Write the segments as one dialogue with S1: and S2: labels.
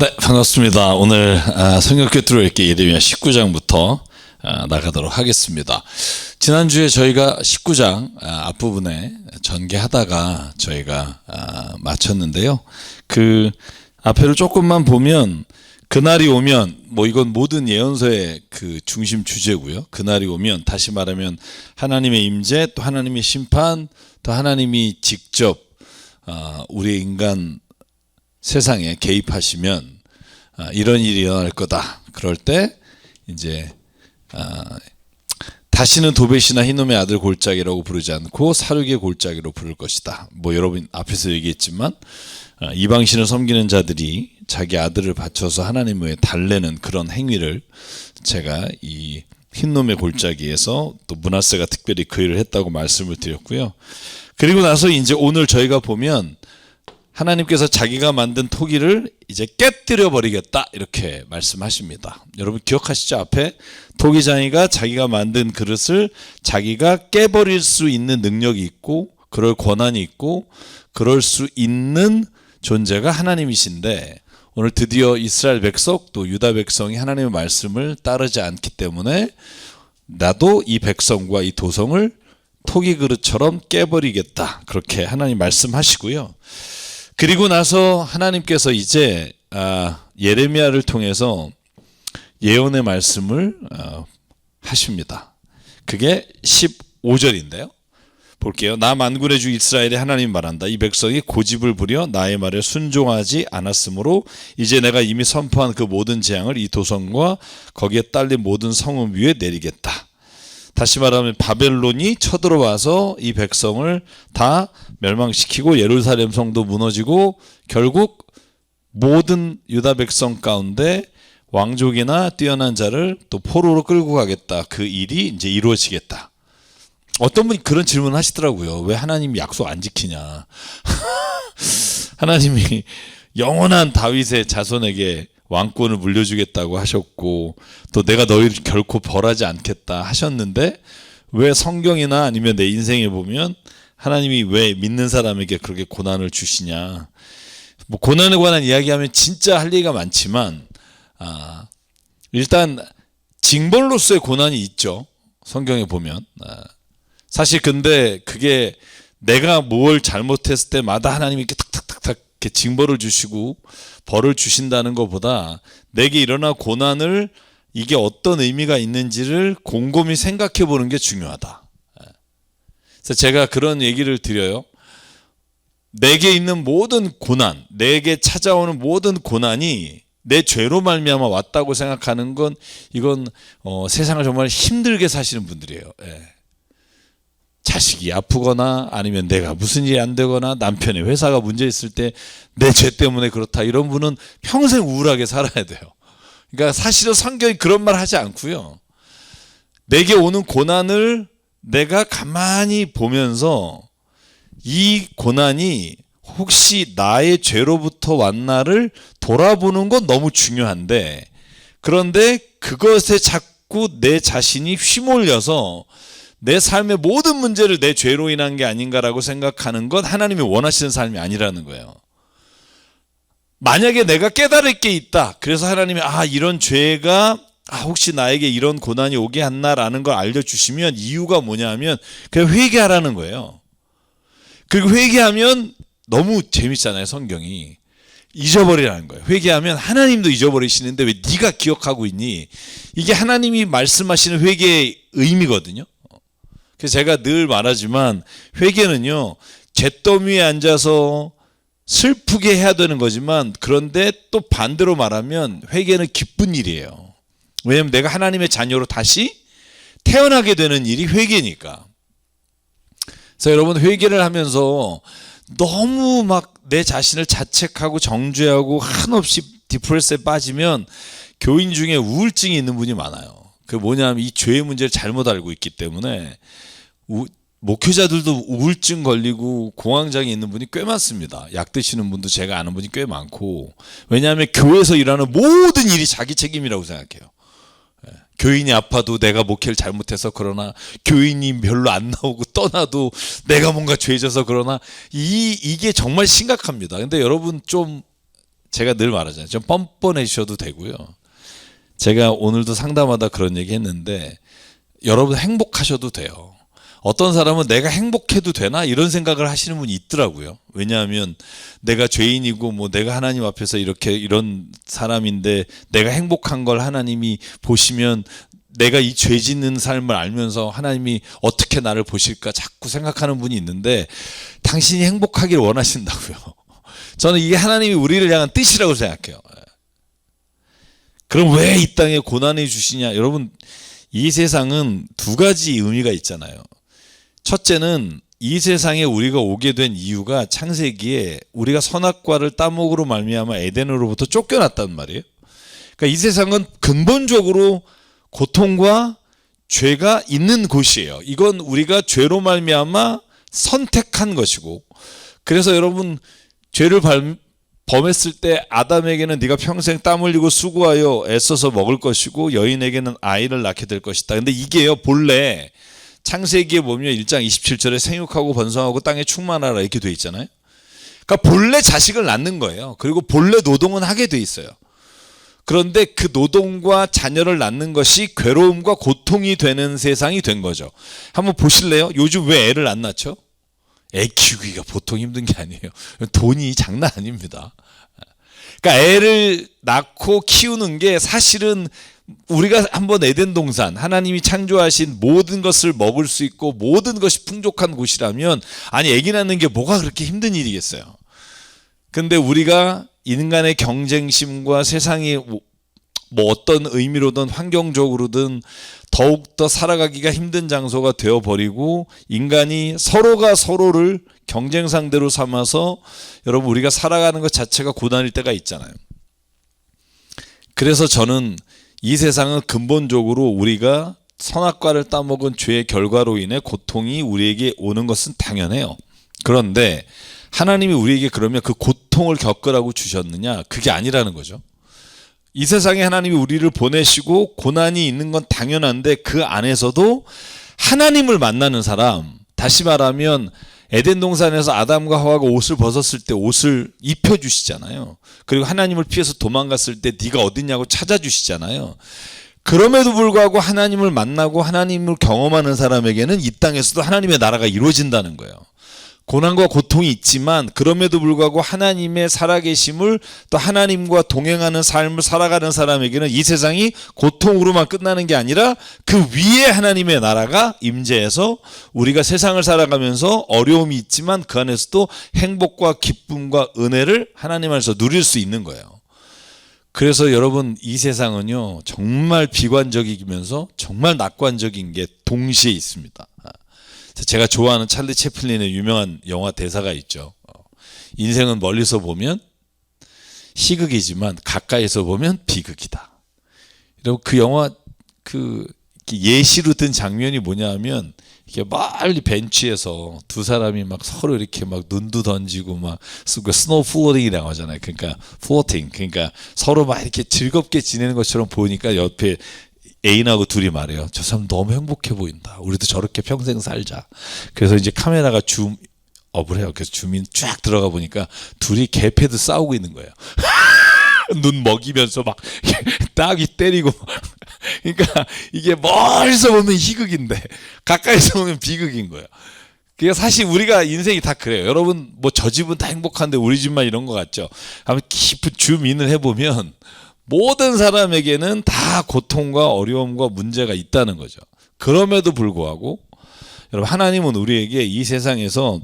S1: 네, 반갑습니다. 오늘 성경교투로 이렇게 예레미야 19장부터 나가도록 하겠습니다. 지난주에 저희가 19장 앞부분에 전개하다가 저희가 마쳤는데요. 그 앞에를 조금만 보면 그날이 오면 이건 모든 예언서의 그 중심 주제고요. 그날이 오면 다시 말하면 하나님의 임재, 또 하나님의 심판, 또 하나님이 직접 우리 인간 세상에 개입하시면 이런 일이 일어날 거다. 그럴 때 이제 다시는 도벳이나 흰놈의 아들 골짜기라고 부르지 않고 사륙의 골짜기로 부를 것이다. 여러분 앞에서 얘기했지만 이방신을 섬기는 자들이 자기 아들을 바쳐서 하나님 외에 달래는 그런 행위를 제가 이 흰놈의 골짜기에서 또 므낫세가 특별히 그 일을 했다고 말씀을 드렸고요. 그리고 나서 이제 오늘 저희가 보면 하나님께서 자기가 만든 토기를 이제 깨뜨려 버리겠다 이렇게 말씀하십니다. 여러분 기억하시죠? 앞에 토기장이가 자기가 만든 그릇을 자기가 깨버릴 수 있는 능력이 있고 그럴 권한이 있고 그럴 수 있는 존재가 하나님이신데 오늘 드디어 이스라엘 백성 또 유다 백성이 하나님의 말씀을 따르지 않기 때문에 나도 이 백성과 이 도성을 토기 그릇처럼 깨버리겠다 그렇게 하나님 말씀하시고요. 그리고 나서 하나님께서 이제 예레미야를 통해서 예언의 말씀을 하십니다. 그게 15절인데요. 볼게요. 나 만군의 주 이스라엘의 하나님 말한다. 이 백성이 고집을 부려 나의 말에 순종하지 않았으므로 이제 내가 이미 선포한 그 모든 재앙을 이 도성과 거기에 딸린 모든 성읍 위에 내리겠다. 다시 말하면 바벨론이 쳐들어와서 이 백성을 다 멸망시키고 예루살렘 성도 무너지고 결국 모든 유다 백성 가운데 왕족이나 뛰어난 자를 또 포로로 끌고 가겠다. 그 일이 이제 이루어지겠다. 어떤 분이 그런 질문을 하시더라고요. 왜 하나님이 약속 안 지키냐. 하나님이 영원한 다윗의 자손에게 왕권을 물려주겠다고 하셨고 또 내가 너희를 결코 벌하지 않겠다 하셨는데 왜 성경이나 아니면 내 인생에 보면 하나님이 왜 믿는 사람에게 그렇게 고난을 주시냐. 고난에 관한 이야기하면 진짜 할 얘기가 많지만 일단 징벌로서의 고난이 있죠. 성경에 보면 사실 근데 그게 내가 뭘 잘못했을 때마다 하나님이 이렇게 탁탁탁탁 이렇게 징벌을 주시고 벌을 주신다는 것보다 내게 일어난 고난을 이게 어떤 의미가 있는지를 곰곰이 생각해 보는 게 중요하다. 그래서 제가 그런 얘기를 드려요. 내게 있는 모든 고난, 내게 찾아오는 모든 고난이 내 죄로 말미암아 왔다고 생각하는 건 이건 세상을 정말 힘들게 사시는 분들이에요. 자식이 아프거나 아니면 내가 무슨 일이 안 되거나 남편의 회사가 문제 있을 때 내 죄 때문에 그렇다 이런 분은 평생 우울하게 살아야 돼요. 그러니까 사실은 성경이 그런 말 하지 않고요. 내게 오는 고난을 내가 가만히 보면서 이 고난이 혹시 나의 죄로부터 왔나를 돌아보는 건 너무 중요한데 그런데 그것에 자꾸 내 자신이 휘몰려서 내 삶의 모든 문제를 내 죄로 인한 게 아닌가라고 생각하는 건 하나님이 원하시는 삶이 아니라는 거예요. 만약에 내가 깨달을 게 있다. 그래서 하나님이 이런 죄가 혹시 나에게 이런 고난이 오게 했나라는 걸 알려주시면 이유가 뭐냐면 그냥 회개하라는 거예요. 그리고 회개하면 너무 재밌잖아요. 성경이. 잊어버리라는 거예요. 회개하면 하나님도 잊어버리시는데 왜 네가 기억하고 있니? 이게 하나님이 말씀하시는 회개의 의미거든요. 그래서 제가 늘 말하지만 회개는요. 잿더미에 앉아서 슬프게 해야 되는 거지만 그런데 또 반대로 말하면 회개는 기쁜 일이에요. 왜냐하면 내가 하나님의 자녀로 다시 태어나게 되는 일이 회개니까. 그래서 여러분 회개를 하면서 너무 막 내 자신을 자책하고 정죄하고 한없이 디프레스에 빠지면 교인 중에 우울증이 있는 분이 많아요. 그게 뭐냐면 이 죄의 문제를 잘못 알고 있기 때문에 목회자들도 우울증 걸리고 공황장애 있는 분이 꽤 많습니다. 약 드시는 분도 제가 아는 분이 꽤 많고 왜냐하면 교회에서 일하는 모든 일이 자기 책임이라고 생각해요. 교인이 아파도 내가 목회를 잘못해서 그러나 교인이 별로 안 나오고 떠나도 내가 뭔가 죄져서 그러나 이게 정말 심각합니다. 근데 여러분 좀 제가 늘 말하잖아요. 좀 뻔뻔해셔도 되고요. 제가 오늘도 상담하다 그런 얘기 했는데 여러분 행복하셔도 돼요. 어떤 사람은 내가 행복해도 되나 이런 생각을 하시는 분이 있더라고요. 왜냐하면 내가 죄인이고 뭐 내가 하나님 앞에서 이런 사람인데 내가 행복한 걸 하나님이 보시면 내가 이 죄 짓는 삶을 알면서 하나님이 어떻게 나를 보실까 자꾸 생각하는 분이 있는데 당신이 행복하길 원하신다고요. 저는 이게 하나님이 우리를 향한 뜻이라고 생각해요. 그럼 왜 이 땅에 고난을 주시냐? 여러분, 이 세상은 두 가지 의미가 있잖아요. 첫째는 이 세상에 우리가 오게 된 이유가 창세기에 우리가 선악과를 따먹으로 말미암아 에덴으로부터 쫓겨났단 말이에요. 그러니까 이 세상은 근본적으로 고통과 죄가 있는 곳이에요. 이건 우리가 죄로 말미암아 선택한 것이고, 그래서 여러분 죄를 범했을 때 아담에게는 네가 평생 땀 흘리고 수고하여 애써서 먹을 것이고 여인에게는 아이를 낳게 될 것이다. 근데 이게요, 본래 창세기에 보면 1장 27절에 생육하고 번성하고 땅에 충만하라 이렇게 돼 있잖아요. 그러니까 본래 자식을 낳는 거예요. 그리고 본래 노동은 하게 돼 있어요. 그런데 그 노동과 자녀를 낳는 것이 괴로움과 고통이 되는 세상이 된 거죠. 한번 보실래요? 요즘 왜 애를 안 낳죠? 애 키우기가 보통 힘든 게 아니에요. 돈이 장난 아닙니다. 그러니까 애를 낳고 키우는 게 사실은 우리가 한번 에덴 동산, 하나님이 창조하신 모든 것을 먹을 수 있고 모든 것이 풍족한 곳이라면, 아니 애기 낳는 게 뭐가 그렇게 힘든 일이겠어요. 근데 우리가 인간의 경쟁심과 세상이 뭐 어떤 의미로든 환경적으로든 더욱더 살아가기가 힘든 장소가 되어버리고 인간이 서로가 서로를 경쟁 상대로 삼아서 여러분 우리가 살아가는 것 자체가 고난일 때가 있잖아요. 그래서 저는 이 세상은 근본적으로 우리가 선악과를 따먹은 죄의 결과로 인해 고통이 우리에게 오는 것은 당연해요. 그런데 하나님이 우리에게 그러면 그 고통을 겪으라고 주셨느냐? 그게 아니라는 거죠. 이 세상에 하나님이 우리를 보내시고 고난이 있는 건 당연한데 그 안에서도 하나님을 만나는 사람, 다시 말하면 에덴 동산에서 아담과 하와가 옷을 벗었을 때 옷을 입혀주시잖아요. 그리고 하나님을 피해서 도망갔을 때 네가 어딨냐고 찾아주시잖아요. 그럼에도 불구하고 하나님을 만나고 하나님을 경험하는 사람에게는 이 땅에서도 하나님의 나라가 이루어진다는 거예요. 고난과 고통이 있지만 그럼에도 불구하고 하나님의 살아계심을, 또 하나님과 동행하는 삶을 살아가는 사람에게는 이 세상이 고통으로만 끝나는 게 아니라 그 위에 하나님의 나라가 임재해서 우리가 세상을 살아가면서 어려움이 있지만 그 안에서도 행복과 기쁨과 은혜를 하나님 안에서 누릴 수 있는 거예요. 그래서 여러분 이 세상은요 정말 비관적이면서 정말 낙관적인 게 동시에 있습니다. 제가 좋아하는 찰리 채플린의 유명한 영화 대사가 있죠. 인생은 멀리서 보면 희극이지만 가까이서 보면 비극이다. 그리고 그 영화 그 예시로 든 장면이 뭐냐면 이게 멀리 벤치에서 두 사람이 막 서로 이렇게 막 눈도 던지고 막 스노우 플로팅이라고 하잖아요. 그러니까 플로팅, 그러니까 서로 막 이렇게 즐겁게 지내는 것처럼 보니까 옆에 애인하고 둘이 말해요. 저 사람 너무 행복해 보인다. 우리도 저렇게 평생 살자. 그래서 이제 카메라가 줌업을 해요. 그래서 줌인 쫙 들어가 보니까 둘이 개패드 싸우고 있는 거예요. 눈 먹이면서 막 따귀 때리고. 그러니까 이게 멀리서 보면 희극인데 가까이서 보면 비극인 거예요. 그게 사실 우리가 인생이 다 그래요. 여러분 뭐 저 집은 다 행복한데 우리 집만 이런 것 같죠. 한번 깊은 줌인을 해보면 모든 사람에게는 다 고통과 어려움과 문제가 있다는 거죠. 그럼에도 불구하고 여러분 하나님은 우리에게 이 세상에서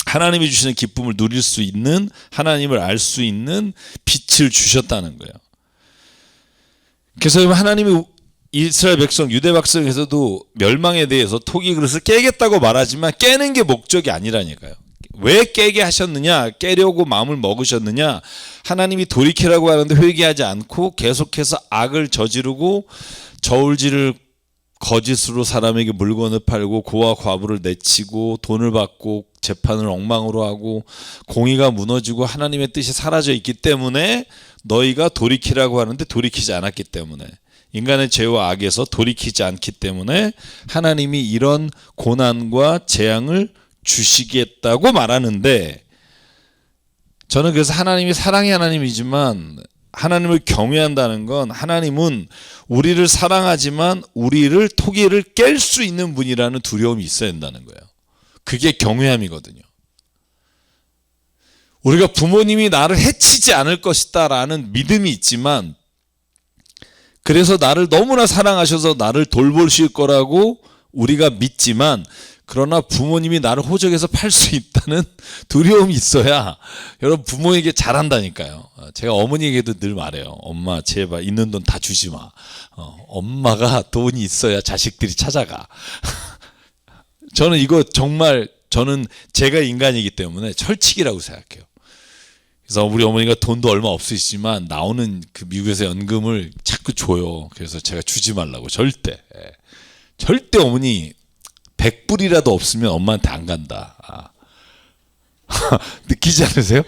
S1: 하나님이 주시는 기쁨을 누릴 수 있는, 하나님을 알 수 있는 빛을 주셨다는 거예요. 그래서 하나님이 이스라엘 백성, 유대 백성에서도 멸망에 대해서 토기 그릇을 깨겠다고 말하지만 깨는 게 목적이 아니라니까요. 왜 깨게 하셨느냐? 깨려고 마음을 먹으셨느냐? 하나님이 돌이키라고 하는데 회개하지 않고 계속해서 악을 저지르고 저울질을 거짓으로 사람에게 물건을 팔고 고아 과부를 내치고 돈을 받고 재판을 엉망으로 하고 공의가 무너지고 하나님의 뜻이 사라져 있기 때문에 너희가 돌이키라고 하는데 돌이키지 않았기 때문에, 인간의 죄와 악에서 돌이키지 않기 때문에 하나님이 이런 고난과 재앙을 주시겠다고 말하는데, 저는 그래서 하나님이 사랑의 하나님이지만 하나님을 경외한다는 건 하나님은 우리를 사랑하지만 우리를 토기를 깰 수 있는 분이라는 두려움이 있어야 된다는 거예요. 그게 경외함이거든요. 우리가 부모님이 나를 해치지 않을 것이다 라는 믿음이 있지만, 그래서 나를 너무나 사랑하셔서 나를 돌보실 거라고 우리가 믿지만, 그러나 부모님이 나를 호적에서 팔 수 있다는 두려움이 있어야 여러분 부모에게 잘한다니까요. 제가 어머니에게도 늘 말해요. 엄마 제발 있는 돈 다 주지 마. 엄마가 돈이 있어야 자식들이 찾아가. 저는 이거 정말 저는 제가 인간이기 때문에 철칙이라고 생각해요. 그래서 우리 어머니가 돈도 얼마 없으시지만 나오는 그 미국에서 연금을 자꾸 줘요. 그래서 제가 주지 말라고 절대 어머니 100불이라도 없으면 엄마한테 안 간다. 느끼지 않으세요?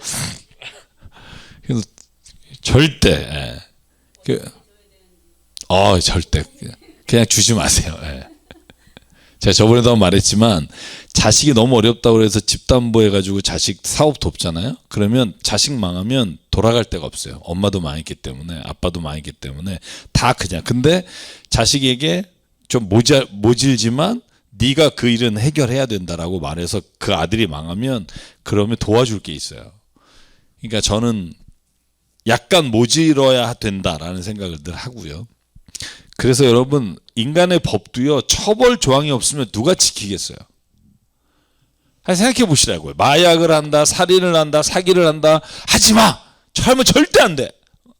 S1: 그래서 절대 절대 그냥 주지 마세요. 제가 저번에도 한번 말했지만 자식이 너무 어렵다고 해서 집담보해가지고 자식 사업 돕잖아요. 그러면 자식 망하면 돌아갈 데가 없어요. 엄마도 망했기 때문에 아빠도 망했기 때문에 다 그냥. 근데 자식에게 좀 모질지만 네가 그 일은 해결해야 된다라고 말해서 그 아들이 망하면 그러면 도와줄 게 있어요. 그러니까 저는 약간 모질어야 된다라는 생각을 늘 하고요. 그래서 여러분 인간의 법도요, 처벌 조항이 없으면 누가 지키겠어요? 생각해 보시라고요. 마약을 한다, 살인을 한다, 사기를 한다, 하지마! 하면 절대 안 돼.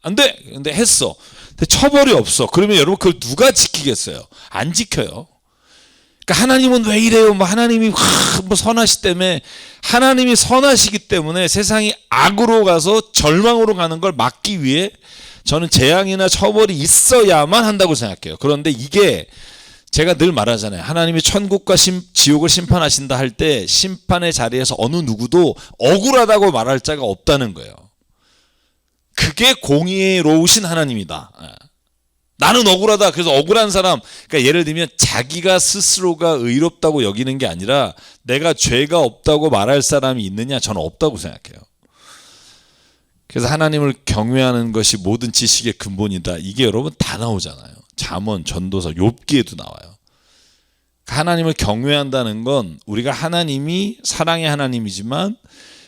S1: 안 돼. 근데 했어. 근데 처벌이 없어. 그러면 여러분 그걸 누가 지키겠어요? 안 지켜요. 그러니까 하나님은 왜 이래요? 하나님이 선하시 때문에, 하나님이 선하시기 때문에 세상이 악으로 가서 절망으로 가는 걸 막기 위해 저는 재앙이나 처벌이 있어야만 한다고 생각해요. 그런데 이게 제가 늘 말하잖아요. 하나님이 천국과 지옥을 심판하신다 할 때 심판의 자리에서 어느 누구도 억울하다고 말할 자가 없다는 거예요. 그게 공의로우신 하나님이다. 나는 억울하다. 그래서 억울한 사람, 그러니까 예를 들면 자기가 스스로가 의롭다고 여기는 게 아니라 내가 죄가 없다고 말할 사람이 있느냐? 저는 없다고 생각해요. 그래서 하나님을 경외하는 것이 모든 지식의 근본이다. 이게 여러분 다 나오잖아요. 잠언, 전도서, 욥기에도 나와요. 하나님을 경외한다는 건 우리가 하나님이 사랑의 하나님이지만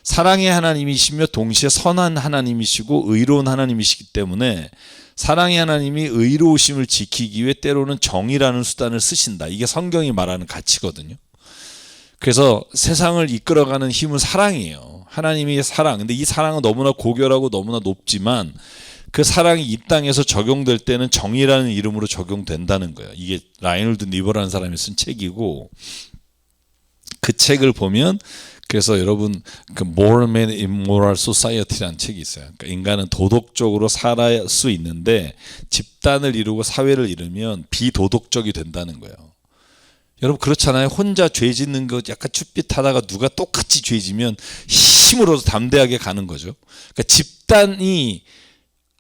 S1: 사랑의 하나님이시며 동시에 선한 하나님이시고 의로운 하나님이시기 때문에 사랑의 하나님이 의로우심을 지키기 위해 때로는 정의라는 수단을 쓰신다. 이게 성경이 말하는 가치거든요. 그래서 세상을 이끌어가는 힘은 사랑이에요. 하나님이 사랑. 근데 이 사랑은 너무나 고결하고 너무나 높지만 그 사랑이 이 땅에서 적용될 때는 정의라는 이름으로 적용된다는 거예요. 이게 라이놀드 니버라는 사람이 쓴 책이고, 그 책을 보면 그래서 여러분 그 Moral Man in Moral Society라는 책이 있어요. 그러니까 인간은 도덕적으로 살아야 수 있는데 집단을 이루고 사회를 이루면 비도덕적이 된다는 거예요. 여러분 그렇잖아요. 혼자 죄 짓는 거 약간 쭈삣하다가 누가 똑같이 죄 지면 힘으로서 담대하게 가는 거죠. 그러니까 집단이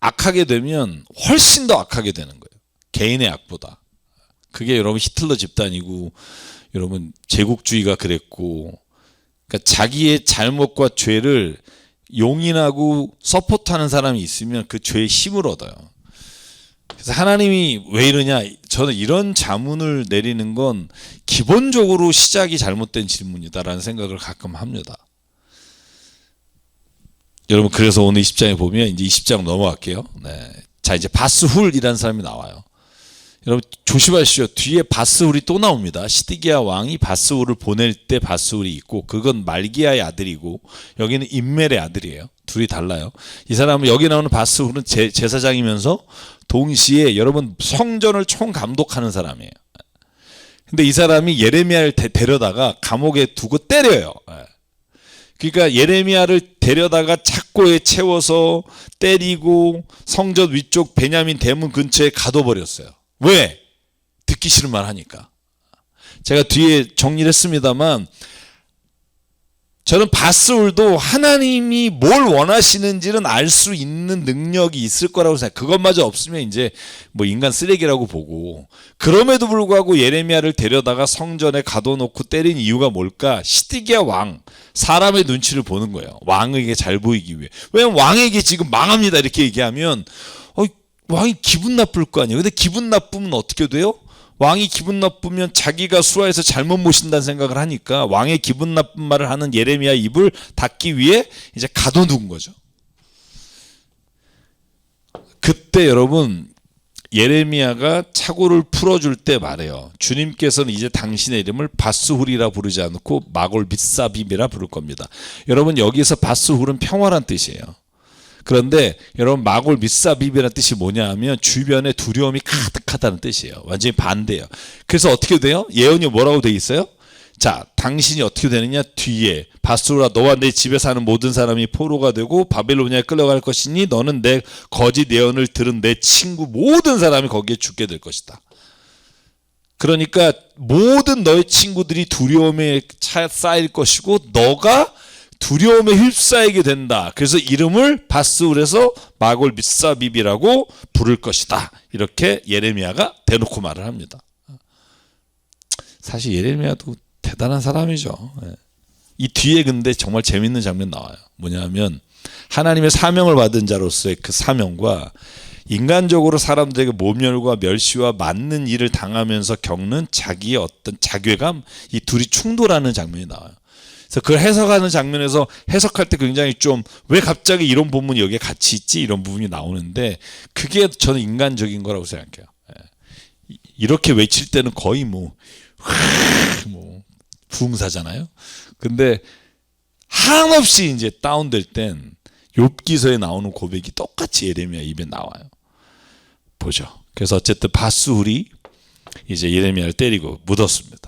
S1: 악하게 되면 훨씬 더 악하게 되는 거예요. 개인의 악보다. 그게 여러분 히틀러 집단이고 여러분 제국주의가 그랬고, 그러니까 자기의 잘못과 죄를 용인하고 서포트하는 사람이 있으면 그 죄의 힘을 얻어요. 그래서 하나님이 왜 이러냐, 저는 이런 자문을 내리는 건 기본적으로 시작이 잘못된 질문이다라는 생각을 가끔 합니다. 여러분 그래서 오늘 20장에 보면 이제 20장 넘어갈게요. 네. 자 이제 바스훌이라는 사람이 나와요. 여러분 조심하시오. 뒤에 바스훌이 또 나옵니다. 시드기야 왕이 바스훌을 보낼 때 바스훌이 있고, 그건 말기야의 아들이고 여기는 임멜의 아들이에요. 둘이 달라요. 이 사람은 여기 나오는 바스훌은 제사장이면서 동시에 여러분 성전을 총감독하는 사람이에요. 근데 이 사람이 예레미야를 데려다가 감옥에 두고 때려요. 그러니까 예레미야를 데려다가 착고에 채워서 때리고 성전 위쪽 베냐민 대문 근처에 가둬버렸어요. 왜? 듣기 싫은 말 하니까. 제가 뒤에 정리를 했습니다만 저는 바스울도 하나님이 뭘 원하시는지는 알 수 있는 능력이 있을 거라고 생각해요. 그것마저 없으면 이제 뭐 인간 쓰레기라고 보고, 그럼에도 불구하고 예레미야를 데려다가 성전에 가둬놓고 때린 이유가 뭘까? 시드기야 왕, 사람의 눈치를 보는 거예요. 왕에게 잘 보이기 위해. 왜냐면 왕에게 지금 망합니다 이렇게 얘기하면 왕이 기분 나쁠 거 아니에요. 근데 기분 나쁘면 어떻게 돼요? 왕이 기분 나쁘면 자기가 수하에서 잘못 모신다는 생각을 하니까 왕의 기분 나쁜 말을 하는 예레미야 입을 닫기 위해 이제 가둬둔 거죠. 그때 여러분 예레미야가 착오를 풀어줄 때 말해요. 주님께서는 이제 당신의 이름을 바스훌이라 부르지 않고 마골 빗사빔이라 부를 겁니다. 여러분 여기서 바스훌은 평화란 뜻이에요. 그런데 여러분 마골 빗사빔이라는 뜻이 뭐냐 하면 주변에 두려움이 가득하다는 뜻이에요. 완전히 반대예요. 그래서 어떻게 돼요? 예언이 뭐라고 돼 있어요? 자, 당신이 어떻게 되느냐? 뒤에 바스후라 너와 내 집에 사는 모든 사람이 포로가 되고 바벨로니아에 끌려갈 것이니 너는 내 거짓 예언을 들은 내 친구 모든 사람이 거기에 죽게 될 것이다. 그러니까 모든 너의 친구들이 두려움에 쌓일 것이고 너가 두려움에 휩싸이게 된다. 그래서 이름을 바스울에서 마골 빗사빔이라고 부를 것이다. 이렇게 예레미야가 대놓고 말을 합니다. 사실 예레미야도 대단한 사람이죠. 이 뒤에 근데 정말 재밌는 장면 나와요. 뭐냐면 하나님의 사명을 받은 자로서의 그 사명과 인간적으로 사람들에게 모멸과 멸시와 맞는 일을 당하면서 겪는 자기의 어떤 자괴감, 이 둘이 충돌하는 장면이 나와요. 그래서 그걸 해석하는 장면에서 해석할 때 굉장히 좀 왜 갑자기 이런 본문이 여기에 같이 있지? 이런 부분이 나오는데 그게 저는 인간적인 거라고 생각해요. 이렇게 외칠 때는 거의 뭐 부흥사잖아요. 근데 한없이 이제 다운될 땐 욥기서에 나오는 고백이 똑같이 예레미야 입에 나와요. 보죠. 그래서 어쨌든 바스훌이 이제 예레미야를 때리고 묻었습니다.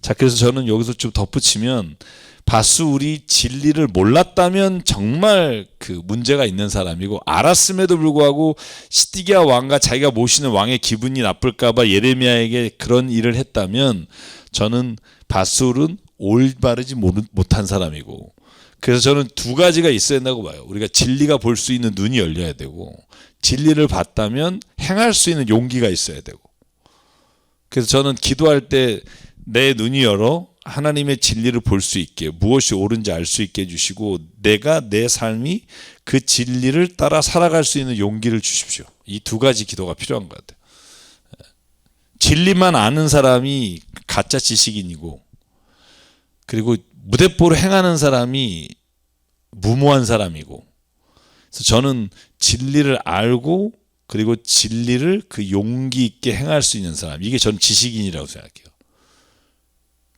S1: 자, 그래서 저는 여기서 좀 덧붙이면 바스훌이 진리를 몰랐다면 정말 그 문제가 있는 사람이고 알았음에도 불구하고 시드기야 왕과 자기가 모시는 왕의 기분이 나쁠까봐 예레미야에게 그런 일을 했다면 저는 바스훌은 올바르지 못한 사람이고, 그래서 저는 두 가지가 있어야 된다고 봐요. 우리가 진리가 볼 수 있는 눈이 열려야 되고 진리를 봤다면 행할 수 있는 용기가 있어야 되고, 그래서 저는 기도할 때 내 눈이 열어 하나님의 진리를 볼 수 있게, 무엇이 옳은지 알 수 있게 해주시고 내가 내 삶이 그 진리를 따라 살아갈 수 있는 용기를 주십시오. 이 두 가지 기도가 필요한 것 같아요. 진리만 아는 사람이 가짜 지식인이고, 그리고 무대뽀로 행하는 사람이 무모한 사람이고, 그래서 저는 진리를 알고 그리고 진리를 그 용기 있게 행할 수 있는 사람, 이게 저는 지식인이라고 생각해요.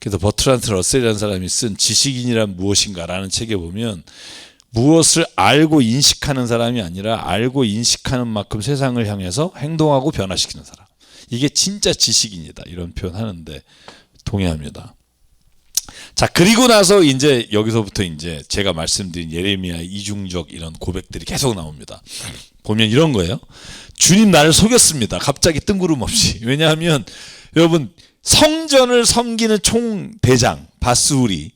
S1: 그래서 버트란트 러셀이라는 사람이 쓴 지식인이란 무엇인가라는 책에 보면 무엇을 알고 인식하는 사람이 아니라 알고 인식하는 만큼 세상을 향해서 행동하고 변화시키는 사람, 이게 진짜 지식인이다 이런 표현 하는데 동의합니다. 자, 그리고 나서 이제 여기서부터 이제 제가 말씀드린 예레미야의 이중적 이런 고백들이 계속 나옵니다. 보면 이런 거예요. 주님 나를 속였습니다. 갑자기 뜬구름없이. 왜냐하면 여러분 성전을 섬기는 총대장 바스훌이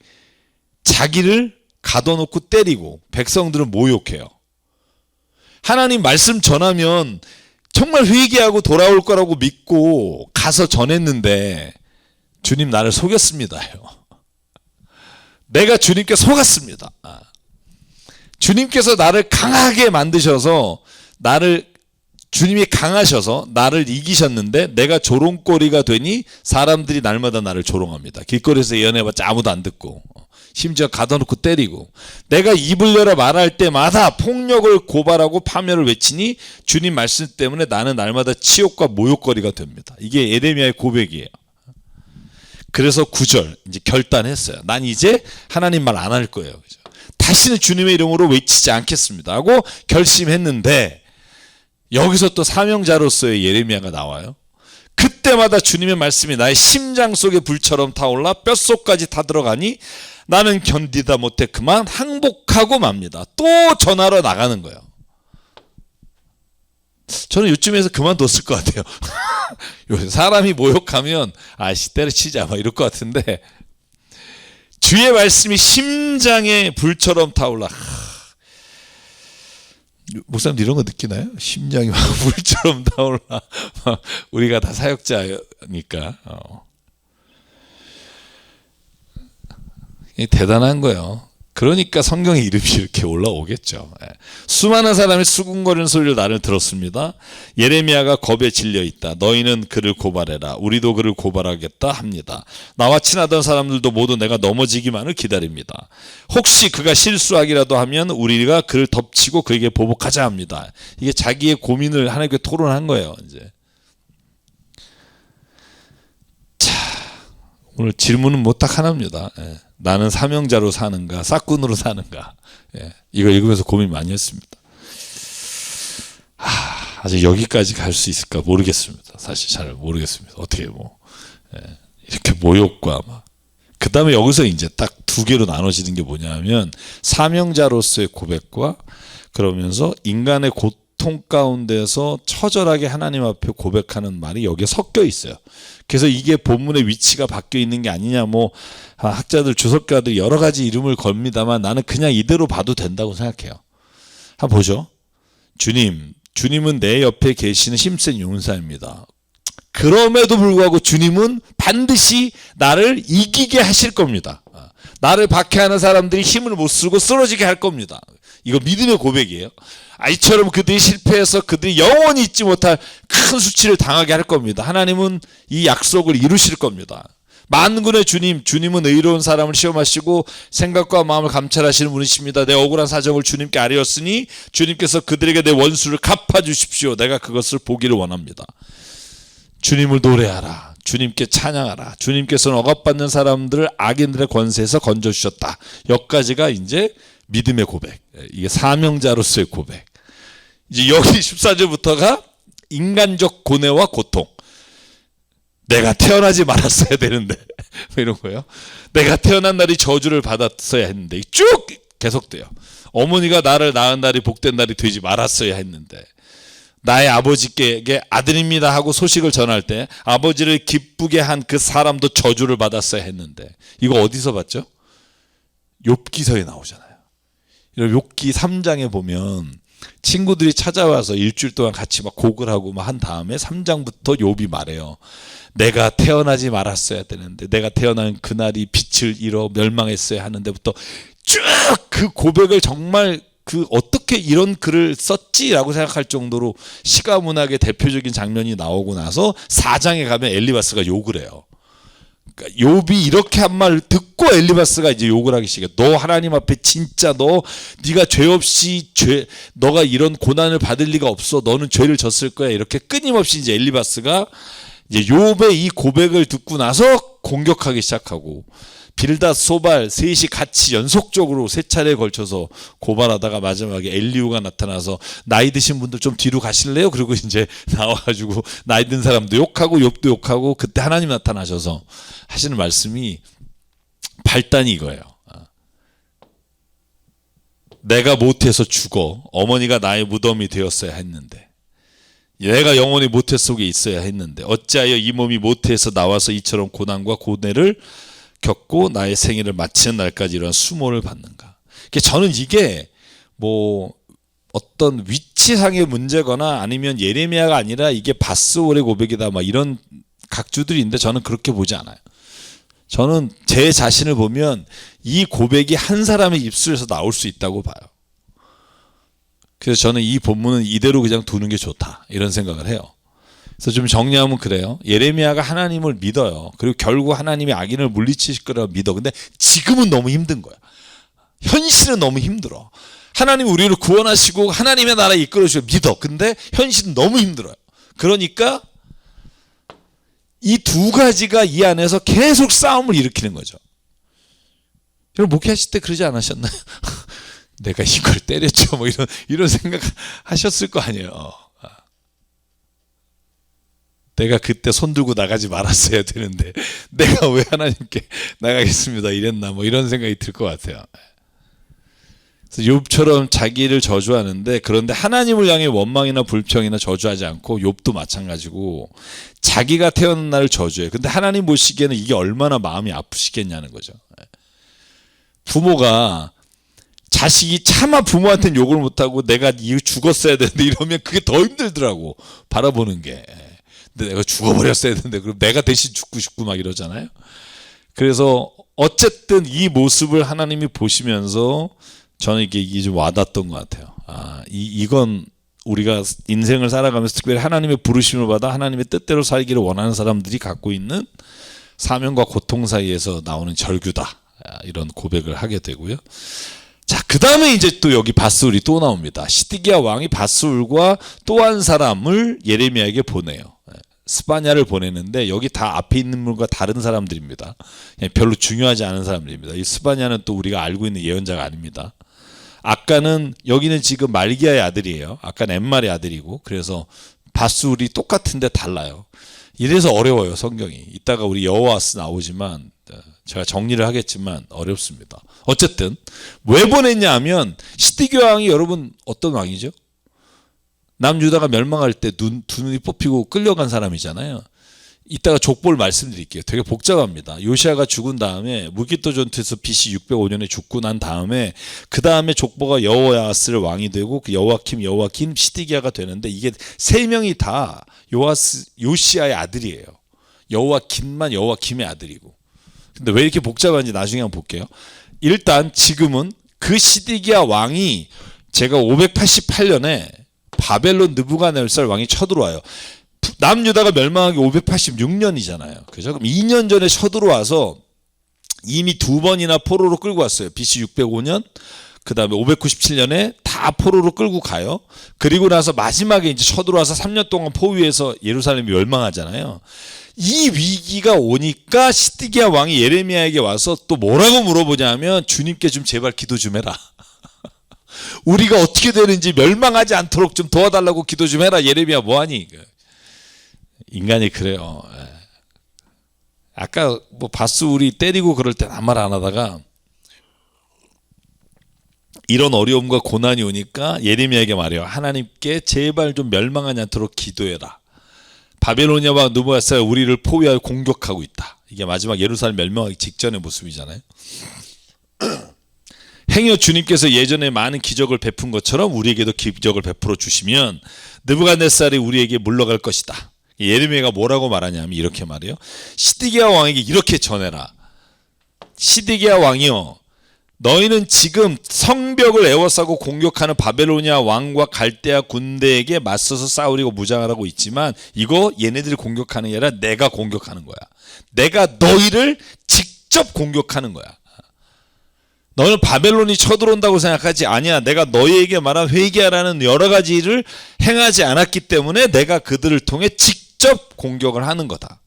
S1: 자기를 가둬놓고 때리고 백성들은 모욕해요. 하나님 말씀 전하면 정말 회개하고 돌아올 거라고 믿고 가서 전했는데 주님 나를 속였습니다요. 내가 주님께 속았습니다. 주님께서 나를 강하게 만드셔서 주님이 강하셔서 나를 이기셨는데 내가 조롱거리가 되니 사람들이 날마다 나를 조롱합니다. 길거리에서 예언해봤자 아무도 안 듣고, 심지어 가둬놓고 때리고, 내가 입을 열어 말할 때마다 폭력을 고발하고 파멸을 외치니 주님 말씀 때문에 나는 날마다 치욕과 모욕거리가 됩니다. 이게 예레미야의 고백이에요. 그래서 9절 이제 결단했어요. 난 이제 하나님 말 안 할 거예요. 다시는 주님의 이름으로 외치지 않겠습니다 하고 결심했는데, 여기서 또 사명자로서의 예레미야가 나와요. 그때마다 주님의 말씀이 나의 심장 속에 불처럼 타올라 뼛속까지 타들어가니 나는 견디다 못해 그만 항복하고 맙니다. 또 전하러 나가는 거예요. 저는 요즘에서 그만뒀을 것 같아요. 사람이 모욕하면 아씨 때려치자 막 이럴 것 같은데, 주의 말씀이 심장에 불처럼 타올라. 목사님 이런 거 느끼나요? 심장이 막 불처럼 타올라. 우리가 다 사역자니까. 대단한 거예요. 그러니까 성경의 이름이 이렇게 올라오겠죠. 수많은 사람이 수군거리는 소리를 나를 들었습니다. 예레미야가 겁에 질려 있다. 너희는 그를 고발해라. 우리도 그를 고발하겠다 합니다. 나와 친하던 사람들도 모두 내가 넘어지기만을 기다립니다. 혹시 그가 실수하기라도 하면 우리가 그를 덮치고 그에게 보복하자 합니다. 이게 자기의 고민을 하나님께 토론한 거예요. 이제. 자, 오늘 질문은 뭐 딱 하나입니다. 나는 사명자로 사는가 싹군으로 사는가. 이거 읽으면서 고민 많이 했습니다. 아직 여기까지 갈 수 있을까 모르겠습니다. 사실 잘 모르겠습니다. 어떻게 이렇게 모욕과 그 다음에 여기서 이제 딱 두 개로 나눠지는 게 뭐냐면 사명자로서의 고백과 그러면서 인간의 고통 가운데서 처절하게 하나님 앞에 고백하는 말이 여기에 섞여 있어요. 그래서 이게 본문의 위치가 바뀌어 있는 게 아니냐, 학자들, 주석가들 여러 가지 이름을 겁니다만 나는 그냥 이대로 봐도 된다고 생각해요. 한번 보죠. 주님은 내 옆에 계시는 힘센 용사입니다. 그럼에도 불구하고 주님은 반드시 나를 이기게 하실 겁니다. 나를 박해하는 사람들이 힘을 못 쓰고 쓰러지게 할 겁니다. 이거 믿음의 고백이에요. 이처럼 그들이 실패해서 그들이 영원히 잊지 못할 큰 수치를 당하게 할 겁니다. 하나님은 이 약속을 이루실 겁니다. 만군의 주님은 의로운 사람을 시험하시고 생각과 마음을 감찰하시는 분이십니다. 내 억울한 사정을 주님께 아뢰었으니 주님께서 그들에게 내 원수를 갚아주십시오. 내가 그것을 보기를 원합니다. 주님을 노래하라. 주님께 찬양하라. 주님께서는 억압받는 사람들을 악인들의 권세에서 건져주셨다. 여기까지가 이제 믿음의 고백. 이게 사명자로서의 고백. 이제 여기 14절부터가 인간적 고뇌와 고통. 내가 태어나지 말았어야 되는데 이런 거예요. 내가 태어난 날이 저주를 받았어야 했는데 쭉 계속돼요. 어머니가 나를 낳은 날이 복된 날이 되지 말았어야 했는데 나의 아버지께 아들입니다 하고 소식을 전할 때 아버지를 기쁘게 한 그 사람도 저주를 받았어야 했는데 이거 어디서 봤죠? 욥기서에 나오잖아요. 욥기 3장에 보면 친구들이 찾아와서 일주일 동안 같이 곡을 하고 한 다음에 3장부터 욥이 말해요. 내가 태어나지 말았어야 되는데 내가 태어난 그날이 빛을 잃어 멸망했어야 하는데부터 쭉 그 고백을 정말 어떻게 이런 글을 썼지라고 생각할 정도로 시가 문학의 대표적인 장면이 나오고 나서 4장에 가면 엘리바스가 욕을 해요. 그러니까 욥이 이렇게 한 말을 듣고 엘리바스가 이제 욕을 하기 시작해. 너 하나님 앞에 진짜 네가 죄 없이 너가 이런 고난을 받을 리가 없어. 너는 죄를 졌을 거야. 이렇게 끊임없이 이제 엘리바스가 이제 욥의 이 고백을 듣고 나서 공격하기 시작하고 빌닷, 소발 셋이 같이 연속적으로 3차례에 걸쳐서 고발하다가 마지막에 엘리후가 나타나서 나이 드신 분들 좀 뒤로 가실래요? 그리고 이제 나와가지고 나이 든 사람도 욕하고 욥도 욕하고 그때 하나님 나타나셔서 하시는 말씀이 발단이 이거예요. 내가 못해서 죽어. 어머니가 나의 무덤이 되었어야 했는데 내가 영원히 모태 속에 있어야 했는데 어찌하여 이 몸이 모태에서 나와서 이처럼 고난과 고뇌를 겪고 나의 생애를 마치는 날까지 이런 수모를 받는가. 저는 이게 어떤 위치상의 문제거나 아니면 예레미야가 아니라 이게 바스올의 고백이다 이런 각주들인데 저는 그렇게 보지 않아요. 저는 제 자신을 보면 이 고백이 한 사람의 입술에서 나올 수 있다고 봐요. 그래서 저는 이 본문은 이대로 그냥 두는 게 좋다 이런 생각을 해요. 그래서 좀 정리하면 그래요. 예레미야가 하나님을 믿어요. 그리고 결국 하나님이 악인을 물리치실 거라고 믿어. 근데 지금은 너무 힘든 거야. 현실은 너무 힘들어. 하나님 우리를 구원하시고 하나님의 나라에 이끌어주시고 믿어. 근데 현실은 너무 힘들어요. 그러니까 이 두 가지가 이 안에서 계속 싸움을 일으키는 거죠. 여러분 목회하실 때 그러지 않으셨나요? 내가 이걸 때렸죠. 이런 생각 하셨을 거 아니에요. 내가 그때 손 들고 나가지 말았어야 되는데 내가 왜 하나님께 나가겠습니다 이랬나 이런 생각이 들 것 같아요. 그래서 욥처럼 자기를 저주하는데 그런데 하나님을 향해 원망이나 불평이나 저주하지 않고 욥도 마찬가지고 자기가 태어난 날을 저주해요. 근데 하나님 보시기에는 이게 얼마나 마음이 아프시겠냐는 거죠. 부모가 자식이 차마 부모한테는 욕을 못하고 내가 이거 죽었어야 되는데 이러면 그게 더 힘들더라고, 바라보는 게. 근데 내가 죽어버렸어야 되는데 그럼 내가 대신 죽고 싶고 막 이러잖아요. 그래서 어쨌든 이 모습을 하나님이 보시면서 저는 이게 좀 와닿았던 것 같아요. 이건 우리가 인생을 살아가면서 특별히 하나님의 부르심을 받아 하나님의 뜻대로 살기를 원하는 사람들이 갖고 있는 사명과 고통 사이에서 나오는 절규다, 이런 고백을 하게 되고요. 자, 그 다음에 이제 또 여기 밧스울이 또 나옵니다. 시드기야 왕이 밧스울과 또 한 사람을 예레미야에게 보내요. 스바냐를 보내는데 여기 다 앞에 있는 분과 다른 사람들입니다. 별로 중요하지 않은 사람들입니다. 이 스바냐는 또 우리가 알고 있는 예언자가 아닙니다. 아까는, 여기는 지금 말기야의 아들이에요. 아까는 엠말의 아들이고, 그래서 밧스울이 똑같은데 달라요. 이래서 어려워요, 성경이. 이따가 우리 여호와스 나오지만 제가 정리를 하겠지만 어렵습니다. 어쨌든 왜 보냈냐 하면, 시드기야 왕이 여러분 어떤 왕이죠? 남유다가 멸망할 때 두 눈이 뽑히고 끌려간 사람이잖아요. 이따가 족보를 말씀드릴게요. 되게 복잡합니다. 요시아가 죽은 다음에 무기또 전투에서 BC 605년에 죽고 난 다음에 그 다음에 족보가 여호야스를 왕이 되고 그 여호와킴, 시드기야가 되는데 이게 세 명이 다 요시아의 아들이에요. 여호와킴만 여호와킴의 아들이고. 근데 왜 이렇게 복잡한지 나중에 한번 볼게요. 일단 지금은 그 시드기야 왕이 제가 588년에 바벨론 느부갓네살 왕이 쳐들어와요. 남유다가 멸망하기 586년이잖아요. 그죠? 그럼 2년 전에 쳐들어와서 이미 두 번이나 포로로 끌고 왔어요. BC 605년, 그 다음에 597년에 다 포로로 끌고 가요. 그리고 나서 마지막에 이제 쳐들어와서 3년 동안 포위해서 예루살렘이 멸망하잖아요. 이 위기가 오니까 시드기야 왕이 예레미야에게 와서 또 뭐라고 물어보냐면, 주님께 좀 제발 기도 좀 해라. 우리가 어떻게 되는지 멸망하지 않도록 좀 도와달라고 기도 좀 해라. 예레미야 뭐하니? 인간이 그래요. 아까 뭐 밧스울이 때리고 그럴 땐 아무 말 안 하다가 이런 어려움과 고난이 오니까 예레미야에게 말해요. 하나님께 제발 좀 멸망하지 않도록 기도해라. 바벨로니아 왕 느부갓네살이 우리를 포위하여 공격하고 있다. 이게 마지막 예루살렘 멸망하기 직전의 모습이잖아요. 행여 주님께서 예전에 많은 기적을 베푼 것처럼 우리에게도 기적을 베풀어 주시면 느부갓네살이 우리에게 물러갈 것이다. 예레미야가 뭐라고 말하냐면 이렇게 말해요. 시드기야 왕에게 이렇게 전해라. 시드기야 왕이여, 너희는 지금 성벽을 에워싸고 공격하는 바벨로니아 왕과 갈대아 군대에게 맞서서 싸우려고 무장하라고 있지만 이거 얘네들이 공격하는 게 아니라 내가 공격하는 거야. 내가 너희를 직접 공격하는 거야. 너는 바벨론이 쳐들어온다고 생각하지? 아니야. 내가 너희에게 말한 회개하라는 여러 가지 일을 행하지 않았기 때문에 내가 그들을 통해 직접 공격을 하는 거다.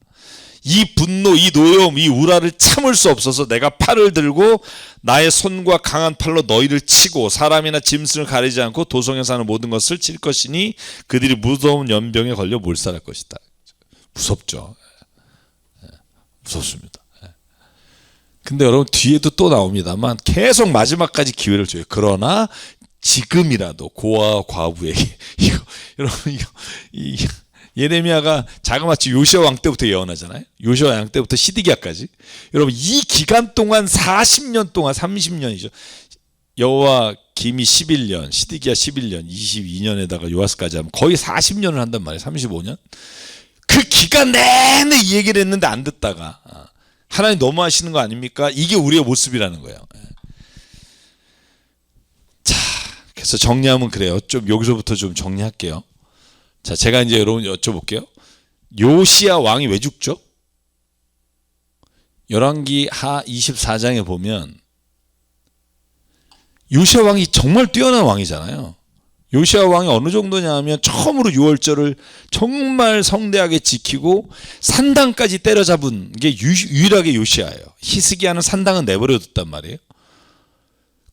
S1: 이 분노, 이 노여움, 이 우라를 참을 수 없어서 내가 팔을 들고 나의 손과 강한 팔로 너희를 치고 사람이나 짐승을 가리지 않고 도성에 사는 모든 것을 칠 것이니 그들이 무서운 연병에 걸려 몰살할 것이다. 무섭죠. 무섭습니다. 근데 여러분 뒤에도 또 나옵니다만 계속 마지막까지 기회를 줘요. 그러나 지금이라도 고아와 과부에게 여러분 예레미야가 자그마치 요시아 왕 때부터 예언하잖아요. 요시아 왕 때부터 시드기야까지. 여러분 이 기간 동안 40년 동안 30년이죠. 여호와 김이 11년, 시드기야 11년, 22년에다가 요아스까지 하면 거의 40년을 한단 말이에요. 35년. 그 기간 내내 이 얘기를 했는데 안 듣다가 하나님 너무 하시는 거 아닙니까? 이게 우리의 모습이라는 거예요. 자, 그래서 정리하면 그래요. 좀 여기서부터 좀 정리할게요. 자, 제가 이제 여러분 여쭤볼게요. 요시야 왕이 왜 죽죠? 열왕기하 24장에 보면 요시야 왕이 정말 뛰어난 왕이잖아요. 요시야 왕이 어느 정도냐 하면 처음으로 유월절을 정말 성대하게 지키고 산당까지 때려잡은 게 유일하게 요시야예요. 히스기야는 산당은 내버려뒀단 말이에요.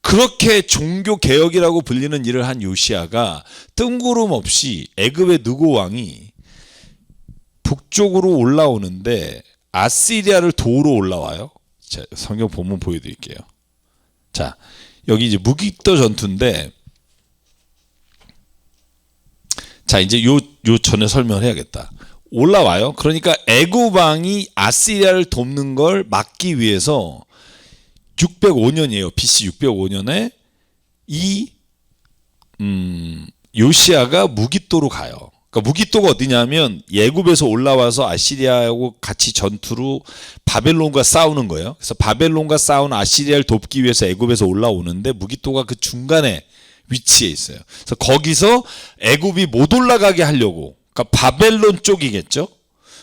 S1: 그렇게 종교개혁이라고 불리는 일을 한 요시야가 뜬구름 없이 애굽의 느고 왕이 북쪽으로 올라오는데 아시리아를 도우러 올라와요. 자, 성경 본문 보여드릴게요. 자, 여기 이제 무기또 전투인데, 자, 이제 요 전에 설명을 해야겠다. 올라와요. 그러니까 애굽 왕이 아시리아를 돕는 걸 막기 위해서 605년이에요. BC 605년에 이 요시야가 무깃도로 가요. 그러니까 무깃도가 어디냐면 예굽에서 올라와서 아시리아하고 같이 전투로 바벨론과 싸우는 거예요. 그래서 바벨론과 싸운 아시리아를 돕기 위해서 애굽에서 올라오는데 무깃도가 그 중간에 위치해 있어요. 그래서 거기서 애굽이 못 올라가게 하려고, 그러니까 바벨론 쪽이겠죠.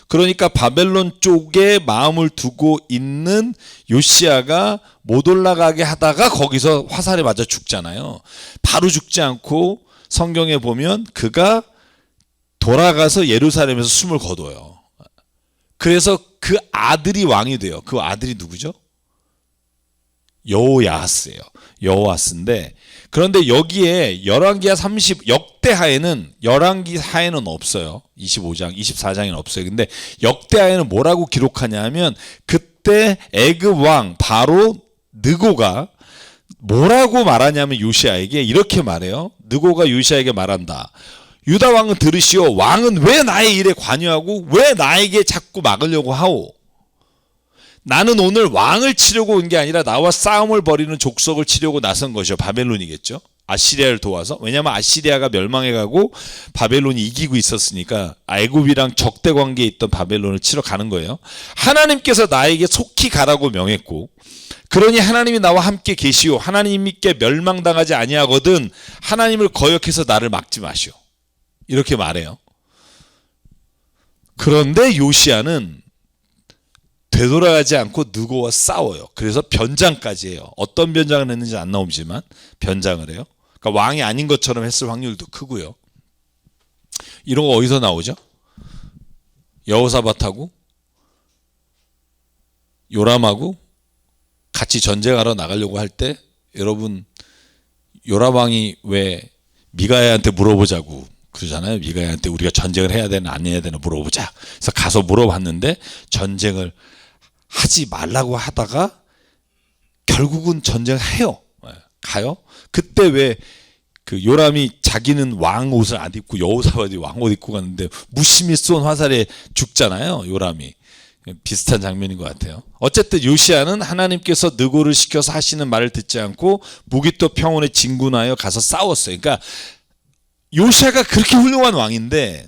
S1: 그러니까 바벨론 쪽에 마음을 두고 있는 요시야가 못 올라가게 하다가 거기서 화살에 맞아 죽잖아요. 바로 죽지 않고 성경에 보면 그가 돌아가서 예루살렘에서 숨을 거둬요. 그래서 그 아들이 왕이 돼요. 그 아들이 누구죠? 여호야하스예요. 여호야하스인데, 그런데 여기에 열왕기하 30 역대하에는, 열왕기하에는 없어요. 25장, 24장에는 없어요. 근데 역대하에는 뭐라고 기록하냐면 그때 애굽 왕 바로 느고가 뭐라고 말하냐면 요시야에게 이렇게 말해요. 느고가 요시야에게 말한다. 유다 왕은 들으시오. 왕은 왜 나의 일에 관여하고 왜 나에게 자꾸 막으려고 하오? 나는 오늘 왕을 치려고 온 게 아니라 나와 싸움을 벌이는 족속을 치려고 나선 것이요. 바벨론이겠죠. 아시리아를 도와서. 왜냐하면 아시리아가 멸망해가고 바벨론이 이기고 있었으니까 애굽이랑 적대 관계에 있던 바벨론을 치러 가는 거예요. 하나님께서 나에게 속히 가라고 명했고, 그러니 하나님이 나와 함께 계시오. 하나님께 멸망당하지 아니하거든 하나님을 거역해서 나를 막지 마시오. 이렇게 말해요. 그런데 요시야는 되돌아가지 않고 느고와 싸워요. 그래서 변장까지 해요. 어떤 변장을 했는지 안 나오지만 변장을 해요. 그러니까 왕이 아닌 것처럼 했을 확률도 크고요. 이런 거 어디서 나오죠? 여호사밧하고 요람하고 같이 전쟁하러 나가려고 할 때, 여러분 요람 왕이 왜 미가야한테 물어보자고 그러잖아요. 미가야한테 우리가 전쟁을 해야 되나 안 해야 되나 물어보자. 그래서 가서 물어봤는데 전쟁을 하지 말라고 하다가 결국은 전쟁을 해요. 가요. 그때 왜 그 요람이 자기는 왕 옷을 안 입고 여호사밧이 왕 옷 입고 갔는데 무심히 쏜 화살에 죽잖아요. 요람이. 비슷한 장면인 것 같아요. 어쨌든 요시야는 하나님께서 느고를 시켜서 하시는 말을 듣지 않고 무깃도 평원에 진군하여 가서 싸웠어요. 그러니까 요시야가 그렇게 훌륭한 왕인데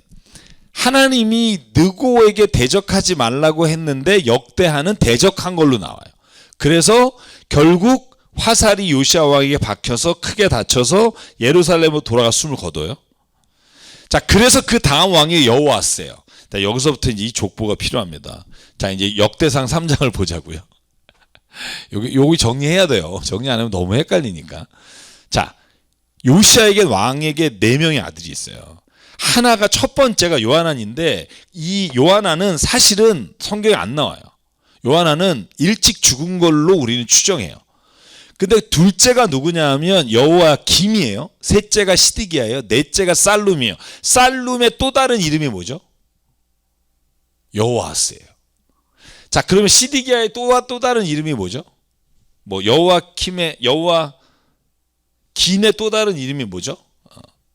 S1: 하나님이 느고에게 대적하지 말라고 했는데 역대하는 대적한 걸로 나와요. 그래서 결국 화살이 요시야 왕에게 박혀서 크게 다쳐서 예루살렘으로 돌아가 숨을 거둬요. 자, 그래서 그 다음 왕이 여호아스예요. 자, 여기서부터 이제 이 족보가 필요합니다. 자, 이제 역대상 3장을 보자고요. 여기 정리해야 돼요. 정리 안 하면 너무 헷갈리니까. 자, 요시야에게 왕에게 4명의 아들이 있어요. 하나가 첫 번째가 요하난인데, 이 요하난은 사실은 성경에 안 나와요. 요하난은 일찍 죽은 걸로 우리는 추정해요. 근데 둘째가 누구냐 하면 여호야김이에요. 셋째가 시드기야예요. 넷째가 살룸이에요. 살룸의 또 다른 이름이 뭐죠? 여호아스예요. 자, 그러면 시드기야의 또 다른 이름이 뭐죠? 뭐 여호야김의 여호야긴의 또 다른 이름이 뭐죠?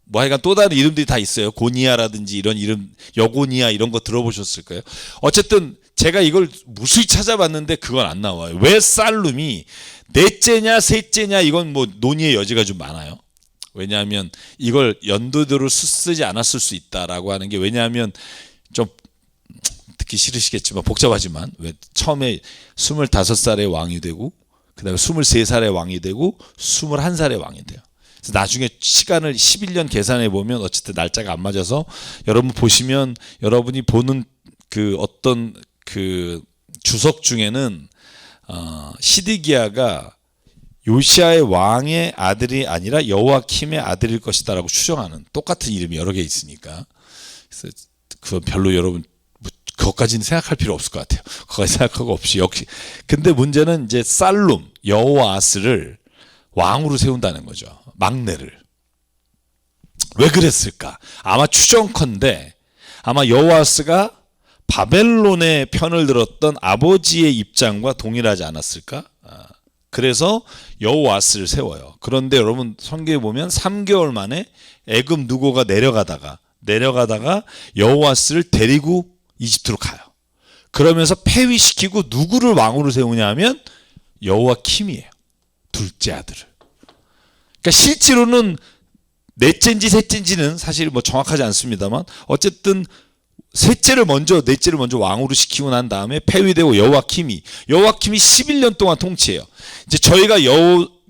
S1: 뭐 하여간 또 다른 이름들이 다 있어요. 고니야라든지 이런 이름, 여고니야 이런 거 들어보셨을 거예요. 어쨌든 제가 이걸 무수히 찾아봤는데 그건 안 나와요. 왜 살룸이 넷째냐 셋째냐 이건 뭐 논의의 여지가 좀 많아요. 왜냐하면 이걸 연도대로 쓰지 않았을 수 있다라고 하는 게, 왜냐하면 좀 듣기 싫으시겠지만 복잡하지만 왜 처음에 25살의 왕이 되고 그 다음에 23살의 왕이 되고 21살의 왕이 돼요. 그래서 나중에 시간을 11년 계산해 보면 어쨌든 날짜가 안 맞아서 여러분 보시면 여러분이 보는 그 어떤 그 주석 중에는 시드기야가 요시야의 왕의 아들이 아니라 여호야김의 아들일 것이다라고 추정하는 똑같은 이름이 여러 개 있으니까, 그래서 그건 별로 여러분 그것까지는 생각할 필요 없을 것 같아요. 그것까지 생각하고 없이 역시. 근데 문제는 이제 살룸 여호아스를 왕으로 세운다는 거죠. 막내를. 왜 그랬을까? 아마 추정컨대 아마 여호아스가 바벨론의 편을 들었던 아버지의 입장과 동일하지 않았을까? 그래서 여호아스를 세워요. 그런데 여러분 성경에 보면 3개월 만에 애굽 느고가 내려가다가 여호아스를 데리고 이집트로 가요. 그러면서 폐위시키고 누구를 왕으로 세우냐 하면 여호야김이에요. 둘째 아들을. 그러니까 실제로는 넷째인지 셋째인지는 사실 뭐 정확하지 않습니다만 어쨌든 넷째를 먼저 왕으로 시키고 난 다음에 폐위되고 여호와킴이 11년 동안 통치해요. 이제 저희가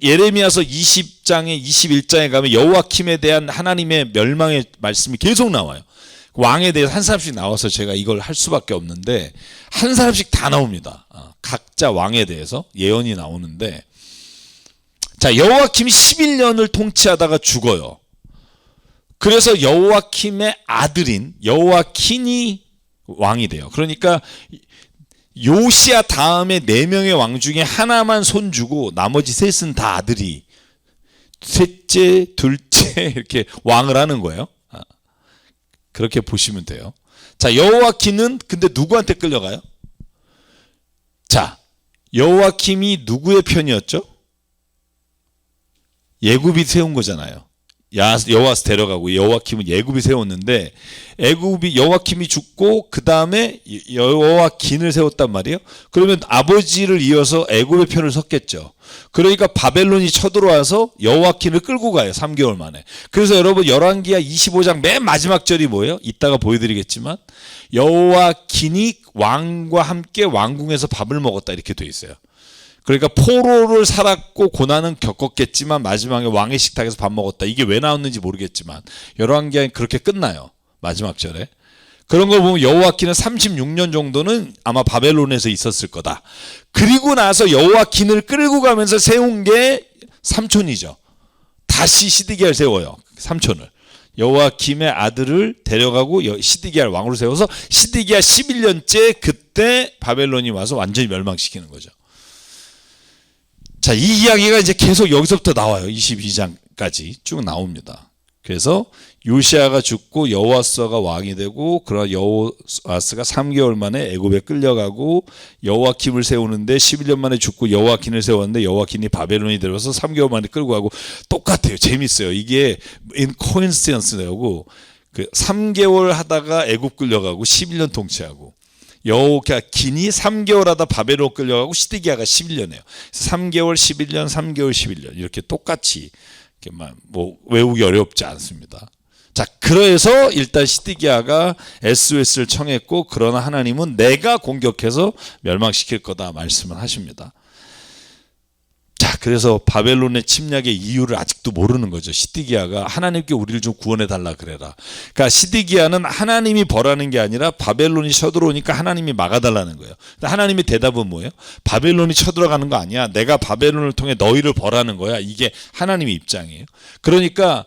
S1: 예레미야서 20장에 21장에 가면 여호와킴에 대한 하나님의 멸망의 말씀이 계속 나와요. 왕에 대해서 한 사람씩 나와서 제가 이걸 할 수밖에 없는데 한 사람씩 다 나옵니다. 각자 왕에 대해서 예언이 나오는데, 자, 여호와킴이 11년을 통치하다가 죽어요. 그래서 여호와킴의 아들인 여호와킨이 왕이 돼요. 그러니까 요시야 다음에 4명의 왕 중에 하나만 손주고 나머지 셋은 다 아들이 셋째, 둘째 이렇게 왕을 하는 거예요. 그렇게 보시면 돼요. 자, 여호와킨은 근데 누구한테 끌려가요? 자, 여호와킴이 누구의 편이었죠? 예굽이 세운 거잖아요. 여호와스 데려가고 여호와킴은 예굽이 세웠는데 여호와킴이 죽고 그 다음에 여호와킨을 세웠단 말이에요. 그러면 아버지를 이어서 애굽의 편을 섰겠죠. 그러니까 바벨론이 쳐들어와서 여호와킨을 끌고 가요. 3개월 만에. 그래서 여러분 열왕기하 25장 맨 마지막 절이 뭐예요? 이따가 보여드리겠지만 여호와킨이 왕과 함께 왕궁에서 밥을 먹었다 이렇게 돼 있어요. 그러니까 포로를 살았고 고난은 겪었겠지만 마지막에 왕의 식탁에서 밥 먹었다. 이게 왜 나왔는지 모르겠지만 열왕기하에 그렇게 끝나요. 마지막 절에. 그런 걸 보면 여호와킨은 36년 정도는 아마 바벨론에서 있었을 거다. 그리고 나서 여호와킨을 끌고 가면서 세운 게 삼촌이죠. 다시 시드기야를 세워요. 삼촌을. 여호와킴의 아들을 데려가고 시드기야를 왕으로 세워서 시드기야 11년째 그때 바벨론이 와서 완전히 멸망시키는 거죠. 자, 이 이야기가 이제 계속 여기서부터 나와요. 22장까지 쭉 나옵니다. 그래서 요시야가 죽고 여호와스가 왕이 되고, 그러나 여호와스가 3개월 만에 애굽에 끌려가고 여호와킴을 세우는데 11년 만에 죽고 여호와킨을 세웠는데 여호와킨이 바벨론이 들어서 3개월 만에 끌고 가고. 똑같아요. 재밌어요. 이게 코인시던스라고 그 3개월 하다가 애굽 끌려가고 11년 통치하고, 여호와킨이 3개월 하다 바벨론 끌려가고 시드기야가 11년이에요. 3개월 11년 3개월 11년 이렇게 똑같이 이렇게 뭐 외우기 어렵지 않습니다. 자, 그래서 일단 시드기야가 SOS를 청했고, 그러나 하나님은 내가 공격해서 멸망시킬 거다 말씀을 하십니다. 자, 그래서 바벨론의 침략의 이유를 아직도 모르는 거죠. 시드기야가 하나님께 우리를 좀 구원해 달라 그래라. 그러니까 시드기야는 하나님이 벌하는 게 아니라 바벨론이 쳐들어오니까 하나님이 막아달라는 거예요. 근데 하나님의 대답은 뭐예요? 바벨론이 쳐들어가는 거 아니야. 내가 바벨론을 통해 너희를 벌하는 거야. 이게 하나님의 입장이에요. 그러니까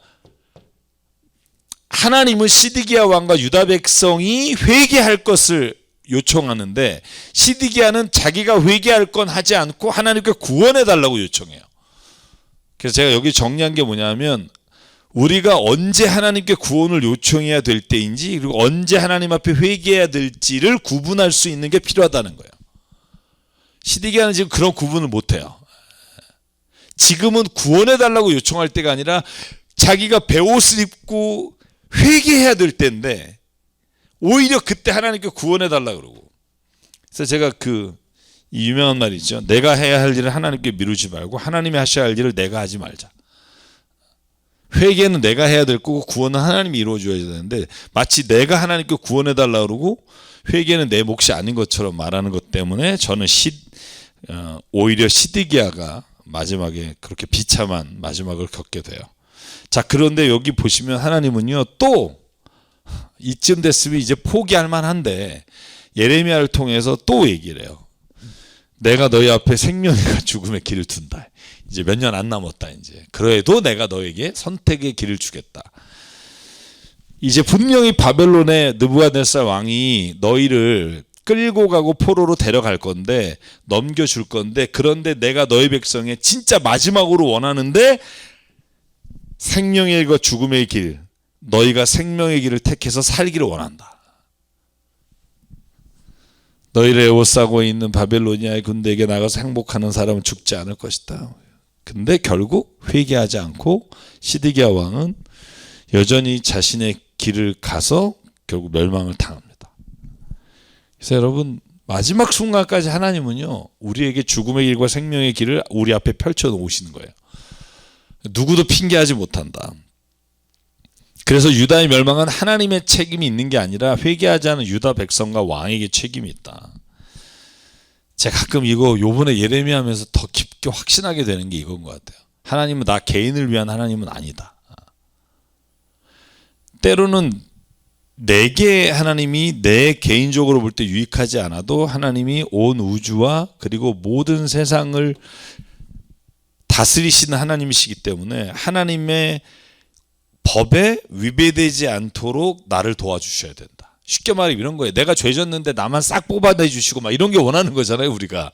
S1: 하나님은 시드기야 왕과 유다 백성이 회개할 것을 요청하는데 시드기야는 자기가 회개할 건 하지 않고 하나님께 구원해 달라고 요청해요. 그래서 제가 여기 정리한 게 뭐냐면, 우리가 언제 하나님께 구원을 요청해야 될 때인지, 그리고 언제 하나님 앞에 회개해야 될지를 구분할 수 있는 게 필요하다는 거예요. 시드기야는 지금 그런 구분을 못해요. 지금은 구원해 달라고 요청할 때가 아니라 자기가 베옷을 입고 회개해야 될 때인데 오히려 그때 하나님께 구원해 달라고 그러고. 그래서 제가 이 유명한 말이 있죠. 내가 해야 할 일을 하나님께 미루지 말고 하나님이 하셔야 할 일을 내가 하지 말자. 회개는 내가 해야 될 거고 구원은 하나님이 이루어줘야 되는데, 마치 내가 하나님께 구원해 달라고 그러고 회개는 내 몫이 아닌 것처럼 말하는 것 때문에 저는 오히려 시드기야가 마지막에 그렇게 비참한 마지막을 겪게 돼요. 자, 그런데 여기 보시면 하나님은요, 또 이쯤 됐으면 이제 포기할 만한데 예레미야를 통해서 또 얘기를 해요. 내가 너희 앞에 생명과 죽음의 길을 둔다. 이제 몇 년 안 남았다. 이제 그래도 내가 너에게 선택의 길을 주겠다. 이제 분명히 바벨론의 느부갓네살 왕이 너희를 끌고 가고 포로로 데려갈 건데, 넘겨줄 건데, 그런데 내가 너희 백성의 진짜 마지막으로 원하는데 생명의 길과 죽음의 길, 너희가 생명의 길을 택해서 살기를 원한다. 너희를 에워싸고 있는 바벨로니아의 군대에게 나가서 행복하는 사람은 죽지 않을 것이다. 근데 결국 회개하지 않고 시드기야 왕은 여전히 자신의 길을 가서 결국 멸망을 당합니다. 그래서 여러분, 마지막 순간까지 하나님은요, 우리에게 죽음의 길과 생명의 길을 우리 앞에 펼쳐 놓으시는 거예요. 누구도 핑계하지 못한다. 그래서 유다의 멸망은 하나님의 책임이 있는 게 아니라 회개하지 않은 유다 백성과 왕에게 책임이 있다. 제가 가끔 이거 요번에 예레미야 하면서 더 깊게 확신하게 되는 게 이건 것 같아요. 하나님은 나 개인을 위한 하나님은 아니다. 때로는 내게 하나님이 내 개인적으로 볼 때 유익하지 않아도 하나님이 온 우주와 그리고 모든 세상을 다스리시는 하나님이시기 때문에 하나님의 법에 위배되지 않도록 나를 도와주셔야 된다. 쉽게 말해 이런 거예요. 내가 죄 졌는데 나만 싹 뽑아내 주시고 막 이런 게 원하는 거잖아요, 우리가.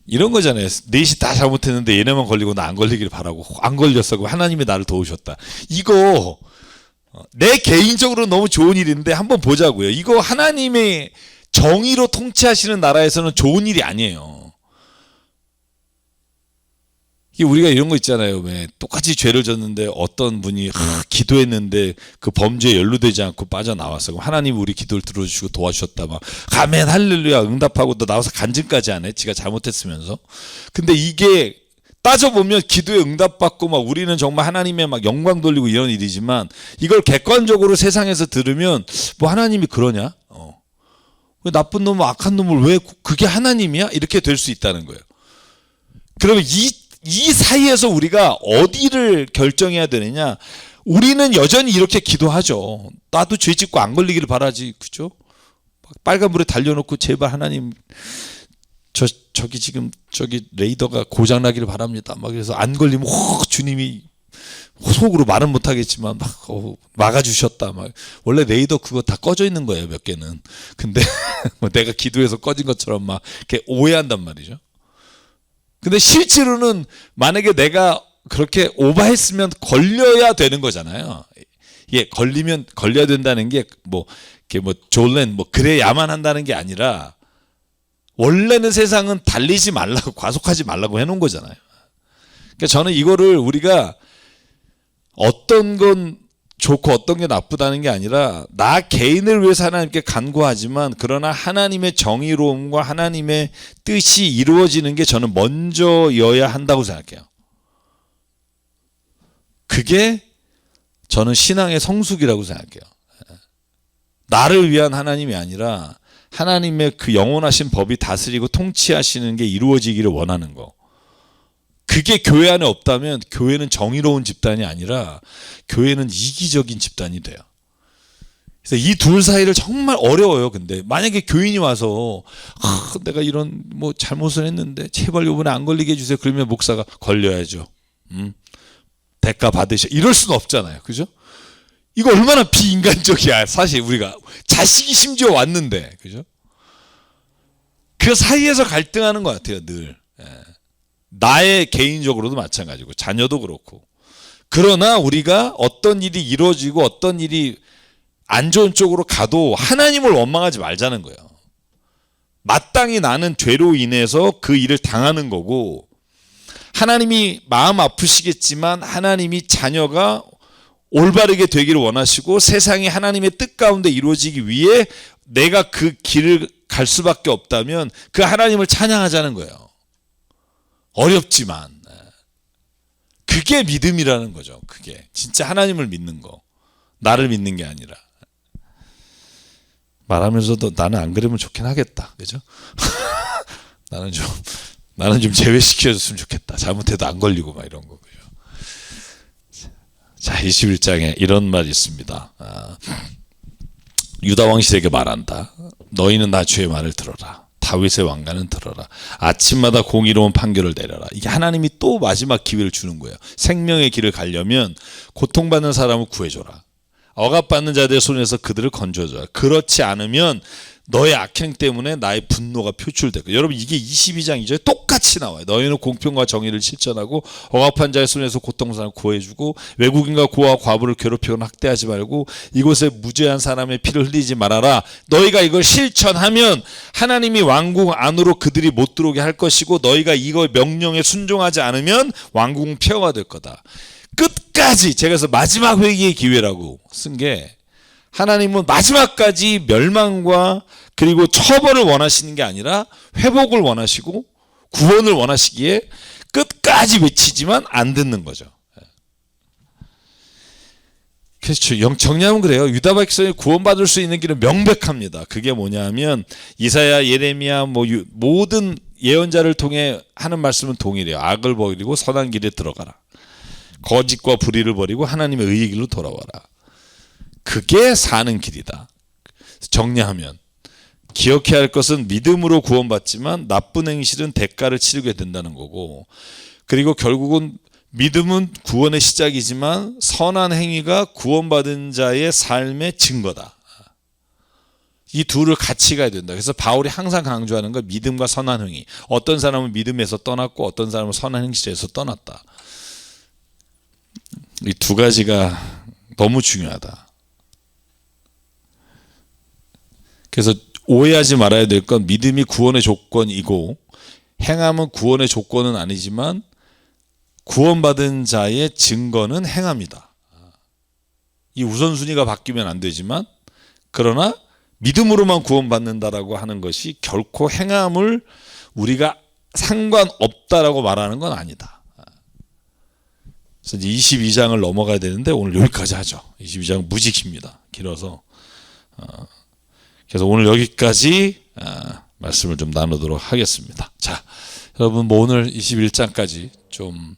S1: 이런 거잖아요. 넷이 다 잘못했는데 얘네만 걸리고 나 안 걸리길 바라고 안 걸렸어. 그럼 하나님이 나를 도우셨다. 이거 내 개인적으로 너무 좋은 일인데 한번 보자고요. 이거 하나님의 정의로 통치하시는 나라에서는 좋은 일이 아니에요. 우리가 이런 거 있잖아요. 왜 똑같이 죄를 졌는데 어떤 분이 기도했는데 그 범죄에 연루되지 않고 빠져나왔어. 그럼 하나님 우리 기도를 들어주시고 도와주셨다. 막 아멘 할렐루야 응답하고 또 나와서 간증까지 안 해. 지가 잘못했으면서. 근데 이게 따져보면 기도에 응답받고 막 우리는 정말 하나님의 막 영광 돌리고 이런 일이지만 이걸 객관적으로 세상에서 들으면 뭐 하나님이 그러냐? 왜 나쁜 놈 악한 놈을 왜 그게 하나님이야? 이렇게 될 수 있다는 거예요. 그러면 이 사이에서 우리가 어디를 결정해야 되느냐? 우리는 여전히 이렇게 기도하죠. 나도 죄 짓고 안 걸리기를 바라지, 그죠? 빨간불에 달려놓고 제발 하나님 저기 레이더가 고장나기를 바랍니다. 막 그래서 안 걸리면 주님이 속으로 말은 못하겠지만 막 막아주셨다. 막 원래 레이더 그거 다 꺼져 있는 거예요, 몇 개는. 근데 내가 기도해서 꺼진 것처럼 막 이렇게 오해한단 말이죠. 근데 실제로는 만약에 내가 그렇게 오버했으면 걸려야 되는 거잖아요. 이게 걸리면 걸려야 된다는 게 졸렌 그래야만 한다는 게 아니라 원래는 세상은 달리지 말라고 과속하지 말라고 해놓은 거잖아요. 그러니까 저는 이거를 우리가 어떤 건 좋고 어떤 게 나쁘다는 게 아니라 나 개인을 위해서 하나님께 간구하지만 그러나 하나님의 정의로움과 하나님의 뜻이 이루어지는 게 저는 먼저여야 한다고 생각해요. 그게 저는 신앙의 성숙이라고 생각해요. 나를 위한 하나님이 아니라 하나님의 그 영원하신 법이 다스리고 통치하시는 게 이루어지기를 원하는 거. 그게 교회 안에 없다면 교회는 정의로운 집단이 아니라 교회는 이기적인 집단이 돼요. 그래서 이 둘 사이를 정말 어려워요. 근데 만약에 교인이 와서 내가 이런 잘못을 했는데 제발 이번에 안 걸리게 해주세요. 그러면 목사가 걸려야죠. 대가 받으셔. 이럴 수는 없잖아요. 그죠? 이거 얼마나 비인간적이야. 사실 우리가 자식이 심지어 왔는데, 그죠? 그 사이에서 갈등하는 것 같아요. 늘. 나의 개인적으로도 마찬가지고 자녀도 그렇고. 그러나 우리가 어떤 일이 이루어지고 어떤 일이 안 좋은 쪽으로 가도 하나님을 원망하지 말자는 거예요. 마땅히 나는 죄로 인해서 그 일을 당하는 거고 하나님이 마음 아프시겠지만 하나님이 자녀가 올바르게 되기를 원하시고 세상이 하나님의 뜻 가운데 이루어지기 위해 내가 그 길을 갈 수밖에 없다면 그 하나님을 찬양하자는 거예요. 어렵지만 그게 믿음이라는 거죠. 그게 진짜 하나님을 믿는 거, 나를 믿는 게 아니라. 말하면서도 나는 안 그러면 좋긴 하겠다, 그죠? 나는 좀 제외시켜줬으면 좋겠다. 잘못해도 안 걸리고 막 이런 거, 그죠? 자, 21장에 이런 말이 있습니다. 유다 왕실에게 말한다. 너희는 나 주의 말을 들어라. 다윗의 왕가는 들어라. 아침마다 공의로운 판결을 내려라. 이게 하나님이 또 마지막 기회를 주는 거예요. 생명의 길을 가려면 고통받는 사람을 구해줘라. 억압받는 자들의 손에서 그들을 건져줘라. 그렇지 않으면 너의 악행 때문에 나의 분노가 표출될 거야. 여러분 이게 22장 2절에 똑같이 나와요. 너희는 공평과 정의를 실천하고 억압한 자의 손에서 고통사람을 구해주고 외국인과 고아와 과부를 괴롭히거나 학대하지 말고 이곳에 무죄한 사람의 피를 흘리지 말아라. 너희가 이걸 실천하면 하나님이 왕궁 안으로 그들이 못 들어오게 할 것이고 너희가 이거 명령에 순종하지 않으면 왕궁 폐허가 될 거다. 끝까지 제가 그래서 마지막 회개의 기회라고 쓴 게 하나님은 마지막까지 멸망과 그리고 처벌을 원하시는 게 아니라 회복을 원하시고 구원을 원하시기에 끝까지 외치지만 안 듣는 거죠. 그렇죠. 정리하면 그래요. 유다 백성이 구원받을 수 있는 길은 명백합니다. 그게 뭐냐면 이사야, 예레미야 모든 예언자를 통해 하는 말씀은 동일해요. 악을 버리고 선한 길에 들어가라. 거짓과 불의를 버리고 하나님의 의의 길로 돌아와라. 그게 사는 길이다. 정리하면 기억해야 할 것은 믿음으로 구원받지만 나쁜 행실은 대가를 치르게 된다는 거고, 그리고 결국은 믿음은 구원의 시작이지만 선한 행위가 구원받은 자의 삶의 증거다. 이 둘을 같이 가야 된다. 그래서 바울이 항상 강조하는 건 믿음과 선한 행위. 어떤 사람은 믿음에서 떠났고 어떤 사람은 선한 행실에서 떠났다. 이 두 가지가 너무 중요하다. 그래서 오해하지 말아야 될 건 믿음이 구원의 조건이고 행함은 구원의 조건은 아니지만 구원받은 자의 증거는 행함이다. 이 우선순위가 바뀌면 안 되지만 그러나 믿음으로만 구원받는다라고 하는 것이 결코 행함을 우리가 상관없다라고 말하는 건 아니다. 그래서 22장을 넘어가야 되는데 오늘 여기까지 하죠. 22장은 무지 깁니다. 길어서. 그래서 오늘 여기까지 말씀을 좀 나누도록 하겠습니다. 자, 여러분 오늘 21장까지 좀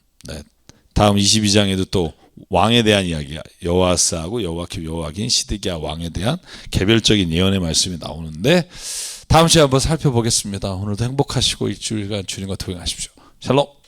S1: 다음 22장에도 또 왕에 대한 이야기가 여호아스하고 여호야kim, 여호야긴, 시드기야 왕에 대한 개별적인 예언의 말씀이 나오는데 다음 시간에 한번 살펴보겠습니다. 오늘도 행복하시고 일주일간 주님과 동행하십시오. 샬롬.